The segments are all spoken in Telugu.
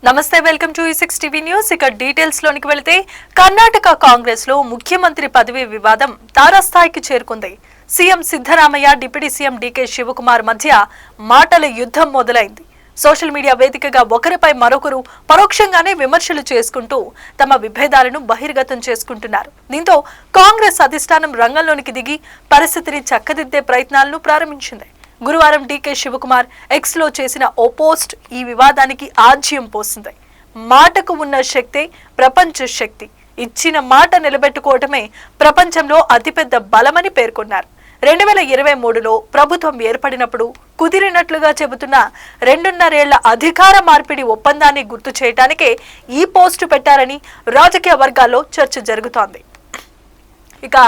నమస్తే, welcome to E6 TV news. ఇక డీటెయిల్స్ లోనికి వెళితే కర్ణాటక కాంగ్రెస్ లో ముఖ్యమంత్రి పదవి వివాదం తారాస్థాయికి చేరుకుంది. CM Siddaramaiah, deputy CM DK Shivakumar మధ్య మాటల యుద్ధం మొదలైంది. సోషల్ మీడియా వేదికగా ఒకరిపై మరొకరు పరోక్షంగానే విమర్శలు చేసుకుంటూ తమ విభేదాలను బహిర్గతం చేసుకుంటున్నారు. దీంతో కాంగ్రెస్ అధిష్టానం రంగంలోనికి దిగి పరిస్థితిని చక్కదిద్దే ప్రయత్నాలను ప్రారంభించింది. గురువారం డీకే శివకుమార్ ఎక్స్ లో చేసిన ఓ పోస్ట్ ఈ వివాదానికి ఆజ్యం పోసింది. మాటకు ఉన్న శక్తే ప్రపంచ శక్తి, ఇచ్చిన మాట నిలబెట్టుకోవటమే ప్రపంచంలో అతిపెద్ద బలమని పేర్కొన్నారు. 2023లో ప్రభుత్వం ఏర్పడినప్పుడు కుదిరినట్లుగా చెబుతున్న 2.5 ఏళ్ల అధికార మార్పిడి ఒప్పందాన్ని గుర్తు చేయడానికే ఈ పోస్టు పెట్టారని రాజకీయ వర్గాల్లో చర్చ జరుగుతోంది. ఇక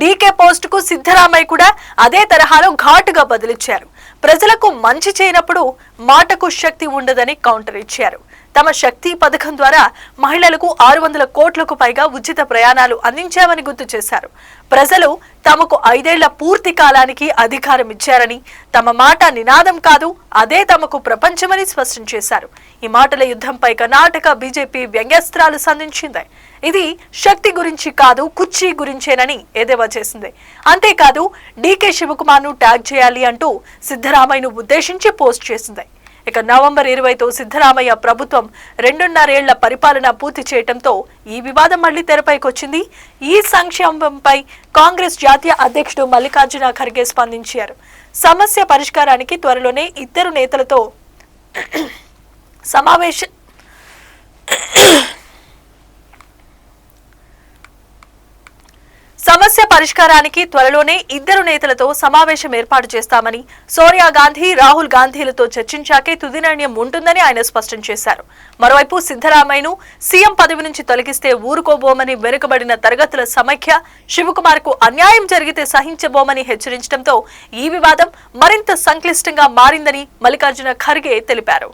డీకే పోస్ట్ కు సిద్ధరామయ్య కూడా అదే తరహాలో ఘాటుగా బదిలిచ్చారు. ప్రజలకు మంచి చేయనప్పుడు మాటకు శక్తి ఉండదని కౌంటర్ ఇచ్చారు. తమ శక్తి పథకం ద్వారా మహిళలకు 600 కోట్లకు పైగా ఉచిత ప్రయాణాలు అందించామని గుర్తు చేశారు. ప్రజలు తమకు 5 ఏళ్ల పూర్తి కాలానికి అధికారం ఇచ్చారని, తమ మాట నినాదం కాదు, అదే తమకు ప్రపంచమని స్పష్టం చేశారు. ఈ మాటల యుద్ధంపై కర్ణాటక బీజేపీ వ్యంగ్యాస్త్రాలు సంధించింది. ఇది శక్తి గురించి కాదు, కుర్చీ గురించేనని ఎద్దేవా చేసింది. అంతేకాదు డీకే శివకుమార్ ను ట్యాగ్ చేయాలి అంటూ సిద్ధరామయ్యను ఉద్దేశించి పోస్ట్ చేసింది. ఇక నవంబర్ 20తో సిద్ధరామయ్య ప్రభుత్వం 2.5 ఏళ్ల పరిపాలన పూర్తి చేయడంతో ఈ వివాదం మళ్లీ తెరపైకొచ్చింది. ఈ సంక్షేమంపై కాంగ్రెస్ జాతీయ అధ్యక్షుడు మల్లికార్జున ఖర్గే స్పందించారు. సమస్య పరిష్కారానికి త్వరలోనే ఇద్దరు నేతలతో సమావేశం ఏర్పాటు చేస్తామని, సోనియా గాంధీ, రాహుల్ గాంధీలతో చర్చించాకే తుది నిర్ణయం ఉంటుందని ఆయన స్పష్టం చేశారు. మరోవైపు సిద్ధరామయ్యను సీఎం పదవి నుంచి తొలగిస్తే ఊరుకోబోమని వెనుకబడిన తరగతుల సమైక్య, శివకుమార్ కు అన్యాయం జరిగితే సహించబోమని హెచ్చరించడంతో ఈ వివాదం మరింత సంక్లిష్టంగా మారిందని మల్లికార్జున ఖర్గే తెలిపారు.